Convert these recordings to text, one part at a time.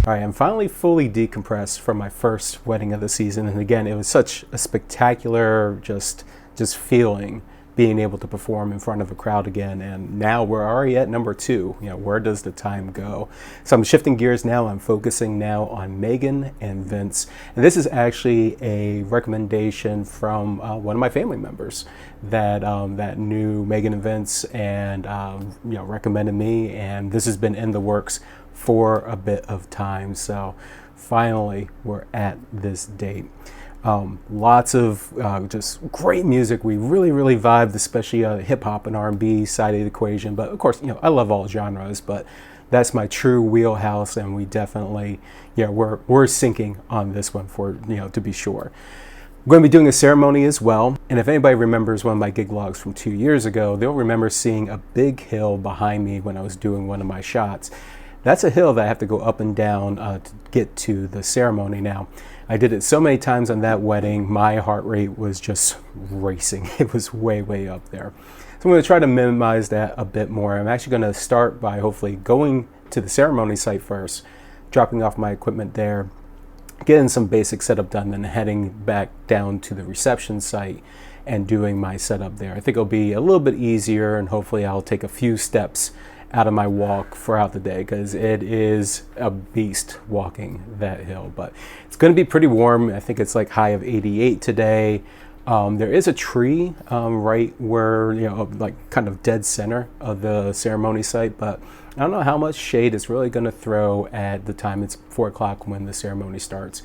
All right, I'm finally fully decompressed from my first wedding of the season, and again, it was such a spectacular just feeling being able to perform in front of a crowd again. And now we're already at number 2. You know, where does the time go? So I'm shifting gears now. I'm focusing now on Meghan and Vince, and this is actually a recommendation from one of my family members that that knew Meghan and Vince, and recommended me, and this has been in the works for a bit of time. So finally we're at this date. Lots of just great music. We really vibed, especially hip hop and R&B side of the equation. But of course, I love all genres, but that's my true wheelhouse, and we definitely, we're syncing on this one for, to be sure. We're going to be doing a ceremony as well. And if anybody remembers one of my gig logs from 2 years ago, they'll remember seeing a big hill behind me when I was doing one of my shots. That's a hill that I have to go up and down to get to the ceremony. Now, I did it so many times on that wedding, my heart rate was just racing. It was way up there. So I'm going to try to minimize that a bit more. I'm actually going to start by hopefully going to the ceremony site first, dropping off my equipment there, getting some basic setup done, then heading back down to the reception site and doing my setup there. I think it'll be a little bit easier, and hopefully I'll take a few steps out of my walk throughout the day, because it is a beast walking that hill. But it's going to be pretty warm. I think it's like high of 88 today. There is a tree right where, like kind of dead center of the ceremony site, but I don't know how much shade it's really going to throw at the time it's 4 o'clock when the ceremony starts.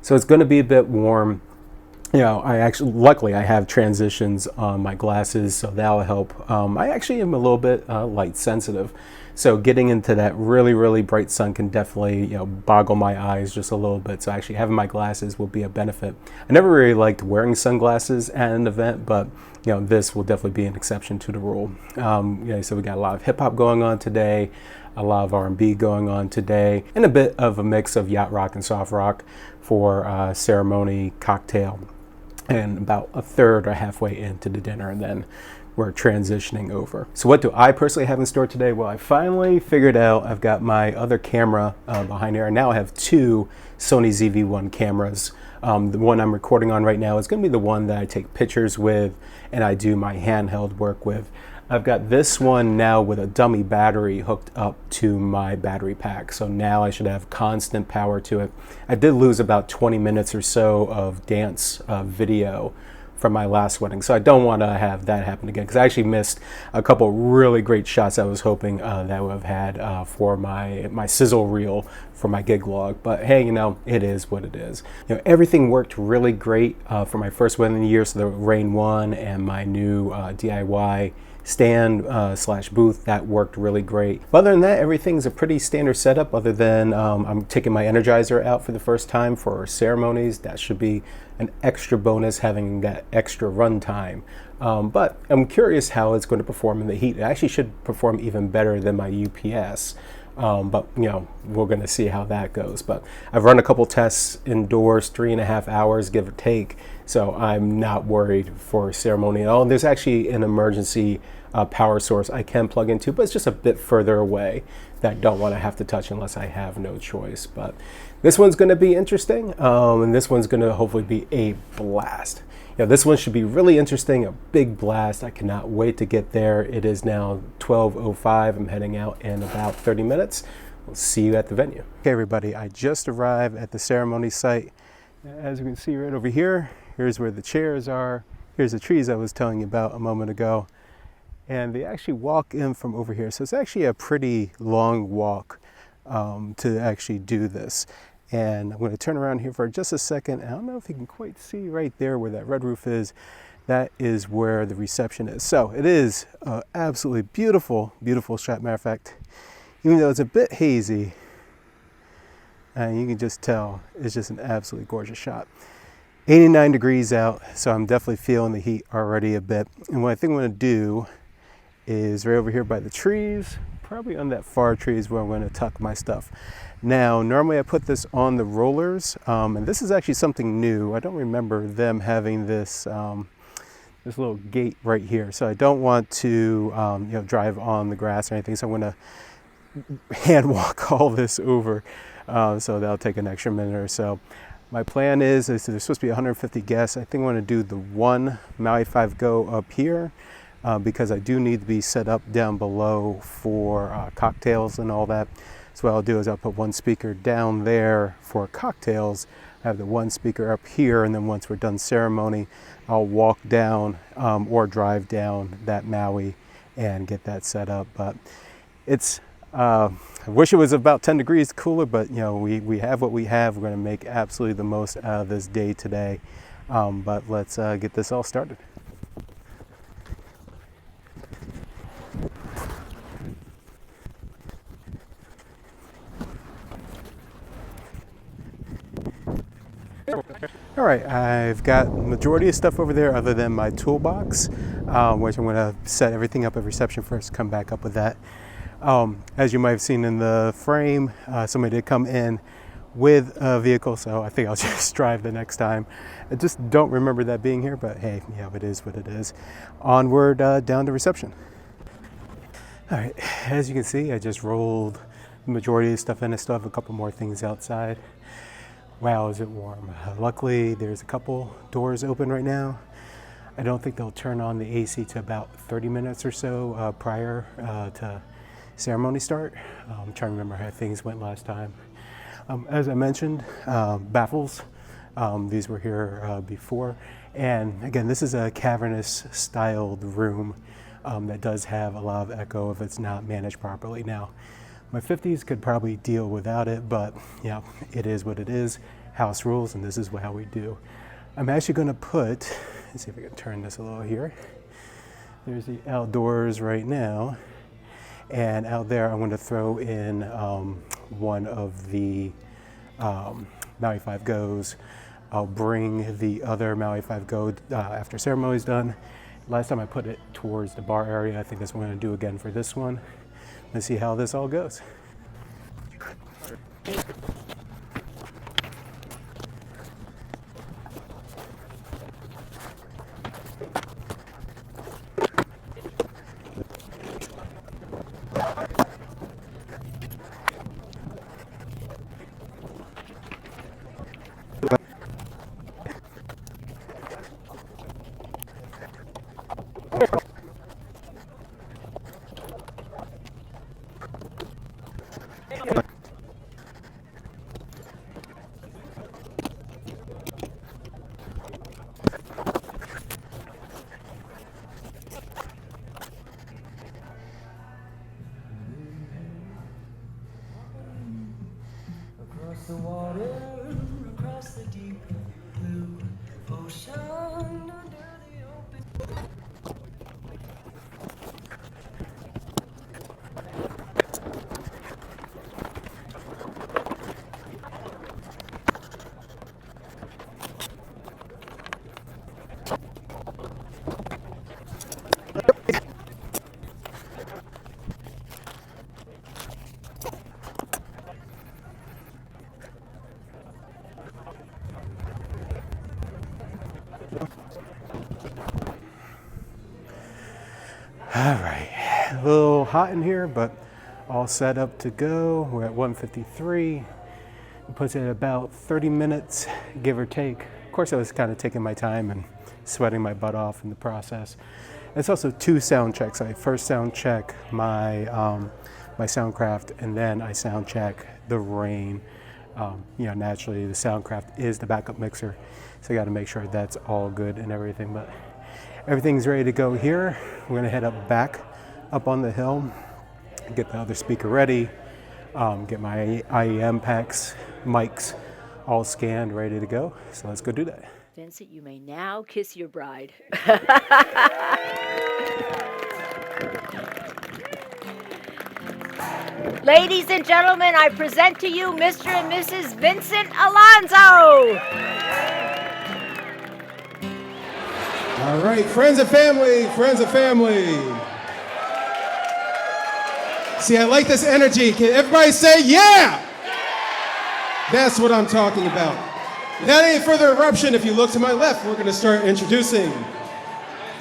So it's going to be a bit warm. Luckily I have transitions on my glasses, so that'll help. I actually am a little bit light sensitive, so getting into that really bright sun can definitely, boggle my eyes just a little bit. So actually having my glasses will be a benefit. I never really liked wearing sunglasses at an event, but this will definitely be an exception to the rule. So we got a lot of hip hop going on today, a lot of R&B going on today, and a bit of a mix of yacht rock and soft rock for ceremony cocktail. And about a third or halfway into the dinner, and then we're transitioning over. So what do I personally have in store today? Well, I finally figured out I've got my other camera behind here, and now I have 2 Sony ZV-1 cameras. The one I'm recording on right now is going to be the one that I take pictures with and I do my handheld work with. I've got this one now with a dummy battery hooked up to my battery pack, so now I should have constant power to it. I did lose about 20 minutes or so of dance video from my last wedding, so I don't want to have that happen again, because I actually missed a couple really great shots I was hoping that I would have had for my sizzle reel for my gig log. But hey, it is what it is. Everything worked really great for my first wedding of the year, so the Rain 1 and my new DIY stand slash booth, that worked really great. But other than that, everything's a pretty standard setup, other than I'm taking my Energizer out for the first time for ceremonies. That should be an extra bonus, having that extra run time. But I'm curious how it's going to perform in the heat. It actually should perform even better than my UPS. But we're going to see how that goes. But I've run a couple tests indoors, 3.5 hours give or take, so I'm not worried for ceremony at all. And there's actually an emergency power source I can plug into, but it's just a bit further away that I don't want to have to touch unless I have no choice. But this one's going to be interesting, and this one's going to hopefully be a blast. This one should be really interesting, a big blast. I cannot wait to get there. It is now 12:05. I'm heading out in about 30 minutes. We'll see you at the venue. Okay, everybody, I just arrived at the ceremony site. As you can see right over here, here's where the chairs are. Here's the trees I was telling you about a moment ago. And they actually walk in from over here. So it's actually a pretty long walk to actually do this. And I'm going to turn around here for just a second. I don't know if you can quite see right there where that red roof is. That is where the reception is. So it is an absolutely beautiful shot. Matter of fact, even though it's a bit hazy, and you can just tell it's just an absolutely gorgeous shot. 89 degrees out, so I'm definitely feeling the heat already a bit. And what I think I'm going to do is right over here by the trees, probably on that far tree is where I'm going to tuck my stuff. Now, normally I put this on the rollers, and this is actually something new. I don't remember them having this this little gate right here, so I don't want to drive on the grass or anything. So I'm going to hand walk all this over So that'll take an extra minute or so. My plan is there's supposed to be 150 guests. I think I want to do the one Maui 5 Go up here because I do need to be set up down below for cocktails and all that. So what I'll do is I'll put one speaker down there for cocktails. I have the one speaker up here, and then once we're done ceremony, I'll walk down or drive down that Maui and get that set up. But it's I wish it was about 10 degrees cooler, but you know, we have what we have. We're going to make absolutely the most out of this day today. But let's get this all started. All right, I've got the majority of stuff over there other than my toolbox, which I'm going to set everything up at reception first, come back up with that. As you might have seen in the frame, somebody did come in with a vehicle, so I think I'll just drive the next time. I just don't remember that being here, but hey, yeah, it is what it is. Onward down to reception. All right, as you can see, I just rolled the majority of the stuff in. I still have a couple more things outside. Wow, is it warm. Luckily, there's a couple doors open right now. I don't think they'll turn on the AC to about 30 minutes or so prior to ceremony start. I'm trying to remember how things went last time. As I mentioned, baffles. These were here before. And again, this is a cavernous styled room that does have a lot of echo if it's not managed properly. Now, my 50s could probably deal without it, but yeah, it is what it is. House rules, and this is how we do. I'm actually going to put, let's see if I can turn this a little here. There's the outdoors right now, and out there I'm going to throw in one of the Maui 5 Goes. I'll bring the other Maui 5 Go after ceremony is done. Last time I put it towards the bar area. I think that's what I'm going to do again for this one. Let's see how this all goes. The water across the deep blue ocean under the open. All right, a little hot in here, but all set up to go. We're at 153. It puts it at about 30 minutes, give or take. Of course, I was kind of taking my time and sweating my butt off in the process. It's also 2 sound checks. I first sound check my my Soundcraft, and then I sound check the Rain. You know, naturally, the Soundcraft is the backup mixer, so I got to make sure that's all good and everything. But everything's ready to go here. We're gonna head back up on the hill, get the other speaker ready, get my IEM packs, mics, all scanned, ready to go. So let's go do that. Vincent, you may now kiss your bride. Ladies and gentlemen, I present to you Mr. and Mrs. Vincent Alonso. All right, friends and family, friends and family. See, I like this energy. Can everybody say yeah? That's what I'm talking about. Without any further eruption, if you look to my left, we're going to start introducing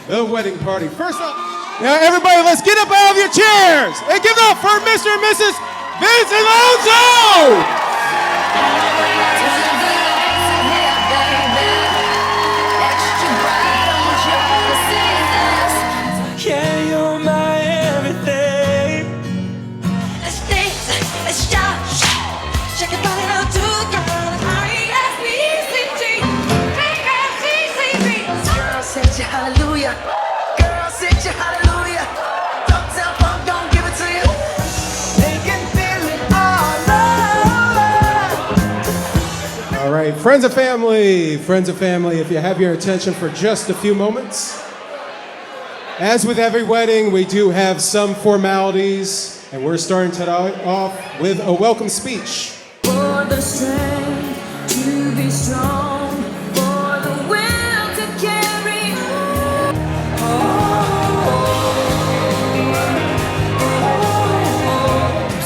the wedding party. First up, now everybody, let's get up out of your chairs and give it up for Mr. and Mrs. Vince Alonso! Yeah, you're my everything. Let's dance, let's shout, shake your body out to the ground. R-E-S-P-E-C-T, A-S-T-C-B. Girl, set you hallelujah. Girl, set you hallelujah. Uptown funk, don't give it to you. They can feel it all over. All right, friends and family, if you have your attention for just a few moments. As with every wedding, we do have some formalities, and we're starting today off with a welcome speech. For the strength to be strong, for the will to carry on.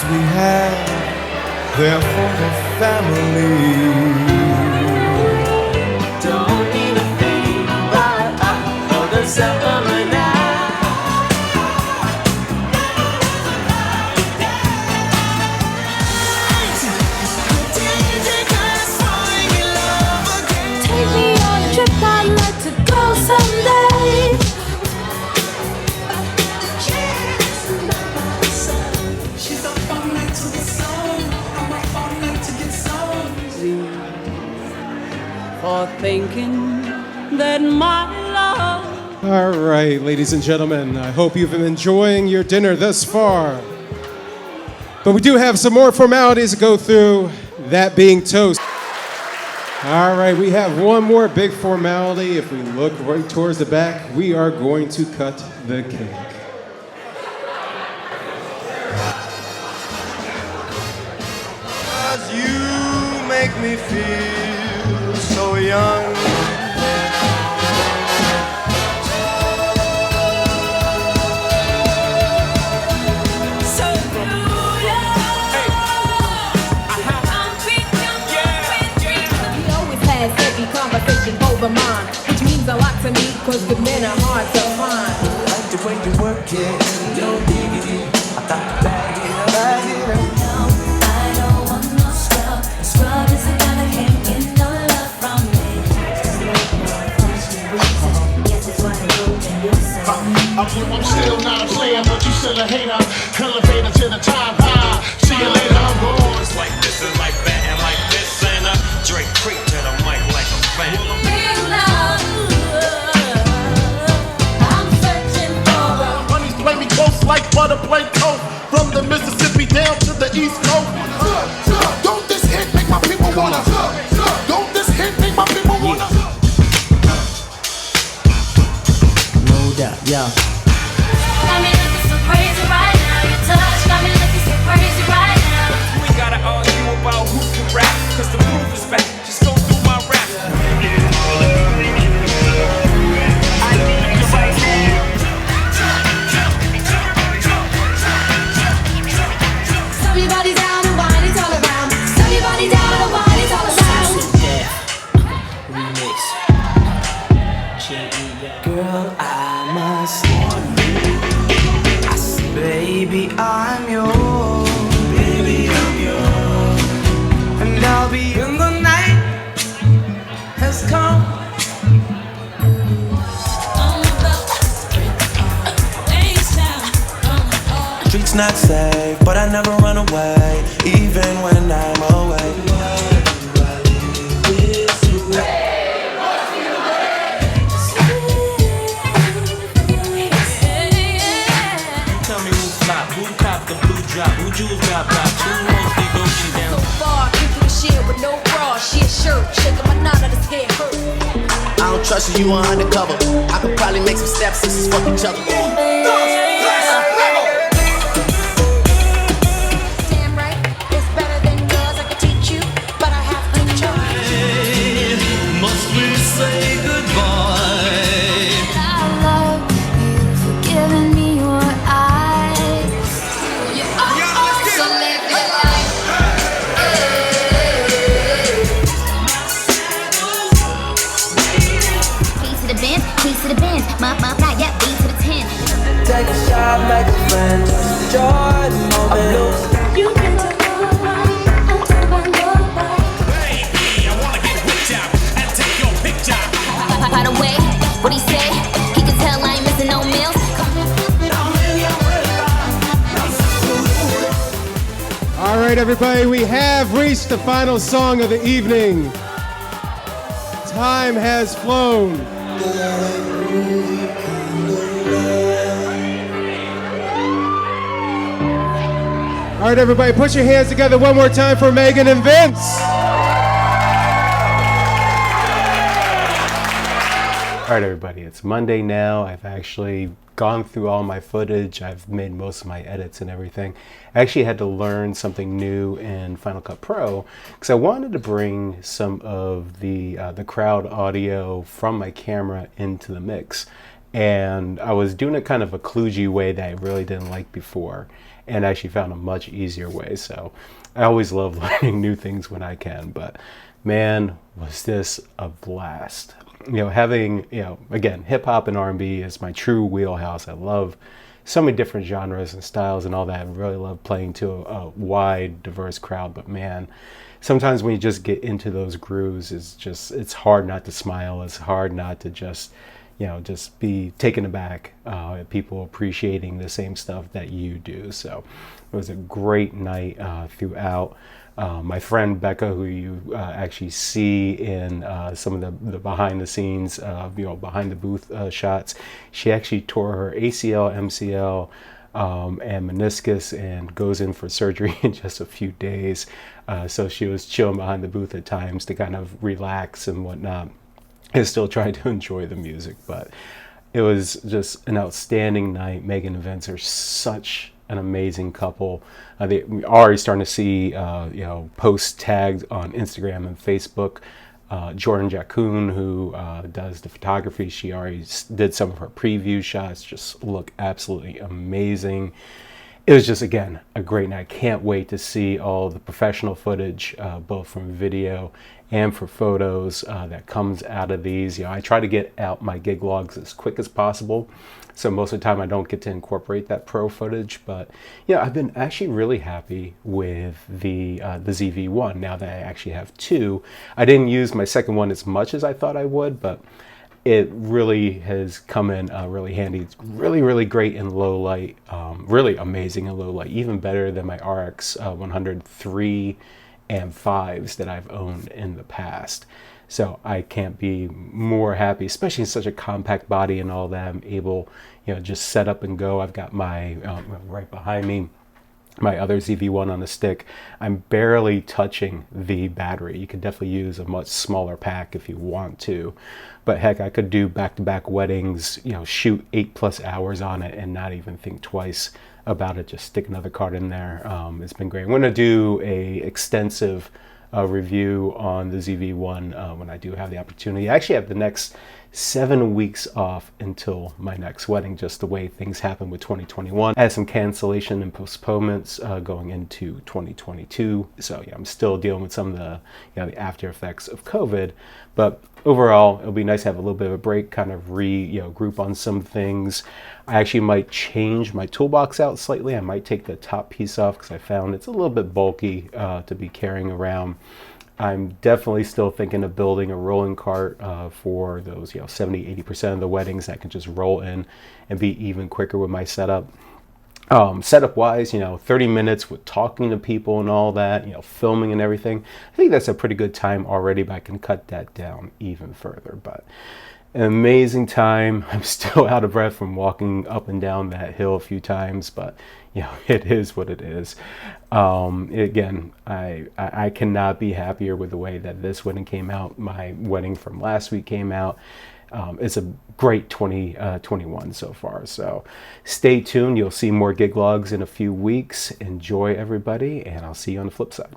We have there for the family. Don't need a thing but for the summer night. Take me on a trip, I'd like to go someday. She's up all night to the sun. I'm up all night to get some. For thinking that my love. All right, ladies and gentlemen, I hope you've been enjoying your dinner thus far. But we do have some more formalities to go through, that being toast. All right, we have one more big formality. If we look right towards the back, we are going to cut the cake. Cause you make me feel so young. So He always has heavy conversation over mine, which means a lot to me, cause good men are hard to find. Like the way you work it, don't dig it. I thought bag it up. I don't want no scrub. Scrub is a guy that can't get no love from me. Yes, it's what I do and you say. I'm still not a player, but you still a hater. Elevator to the top high. See you later, I'm gone. It's like this and like that and like this and Drake creep to the mic like a fan. Real love, I'm searching for. Honeys play me close like butter play coke. From the Mississippi down to the East Coast. Don't this hit make my people wanna? Don't this hit make my people wanna? No doubt, yeah. Got me looking so crazy right now. Your touch got me looking so crazy right now. We gotta argue about who can rap, cause the proof is back. Just go through my rap. Stop your body down and wine it all around. Stop your body down and wine it all around. Remix. Girl, I must warn you. I said, baby, I'm yours. Baby, I'm yours. And I'll be in the night has come. Streets not safe, but I never run away, even when I'm away. Tell me who flop, who cop the blue drop, who jewels got popped, who mostly go down. So far, keep through the shit with no bra, shit shirt, shaking my knot of his head hurt. I don't trust you, you are undercover. I could probably make some stepsisters fuck each other. Damn right, it's better than yours. I could teach you, but I have to try. Must we say goodbye? I love you for giving me your eyes. So live your life. Piece to the band, piece to the band. My, yeah, B to the 10. Take a shot, make a friend, just enjoy the moment. You can tell nobody, I'll tell by nobody. right, everybody, we have reached the final song of the evening. Time has flown. All right, everybody, put your hands together one more time for Meghan and Vince. All right, everybody, it's Monday now. I've actually gone through all my footage. I've made most of my edits and everything. I actually had to learn something new in Final Cut Pro because I wanted to bring some of the crowd audio from my camera into the mix. And I was doing it kind of a kludgy way that I really didn't like before, and I actually found a much easier way. So I always love learning new things when I can, but man, was this a blast. Having, again, hip hop and R&B is my true wheelhouse. I love so many different genres and styles and all that. I really love playing to a wide, diverse crowd. But man, sometimes when you just get into those grooves, it's hard not to smile. It's hard not to just be taken aback at people appreciating the same stuff that you do. So it was a great night throughout. My friend Becca, who you actually see in some of the behind the scenes, behind the booth shots, she actually tore her ACL, MCL, and meniscus and goes in for surgery in just a few days. So she was chilling behind the booth at times to kind of relax and whatnot, and still try to enjoy the music. But it was just an outstanding night. Meghan and Vince are such an amazing couple. We are already starting to see posts tagged on Instagram and Facebook. Jordan Jackoon, who does the photography, she already did some of her preview shots, just look absolutely amazing. It was just, again, a great night. Can't wait to see all the professional footage, both from video and for photos that comes out of these. I try to get out my gig logs as quick as possible. So most of the time I don't get to incorporate that pro footage, but I've been actually really happy with the ZV-1 now that I actually have two. I didn't use my second one as much as I thought I would, but it really has come in really handy. It's really, really great in low light, really amazing in low light, even better than my RX 103 and 5s that I've owned in the past. So I can't be more happy, especially in such a compact body and all that. I'm able, just set up and go. I've got my, right behind me, my other ZV-1 on a stick. I'm barely touching the battery. You could definitely use a much smaller pack if you want to. But heck, I could do back-to-back weddings, shoot 8+ hours on it and not even think twice about it. Just stick another card in there. It's been great. I'm going to do a extensive review on the ZV-1 when I do have the opportunity. I actually have the next 7 weeks off until my next wedding, just the way things happen with 2021. I had some cancellation and postponements going into 2022. So I'm still dealing with some of the the after effects of COVID, but overall it'll be nice to have a little bit of a break, kind of group on some things. I actually might change my toolbox out slightly. I might take the top piece off because I found it's a little bit bulky to be carrying around. I'm definitely still thinking of building a rolling cart for those 70-80% of the weddings that can just roll in and be even quicker with my setup. Setup wise, 30 minutes with talking to people and all that, filming and everything. I think that's a pretty good time already, but I can cut that down even further. But an amazing time. I'm still out of breath from walking up and down that hill a few times, but it is what it is. Again, I cannot be happier with the way that this wedding came out. My wedding from last week came out. It's a great 2021 so far. So stay tuned. You'll see more gig logs in a few weeks. Enjoy, everybody, and I'll see you on the flip side.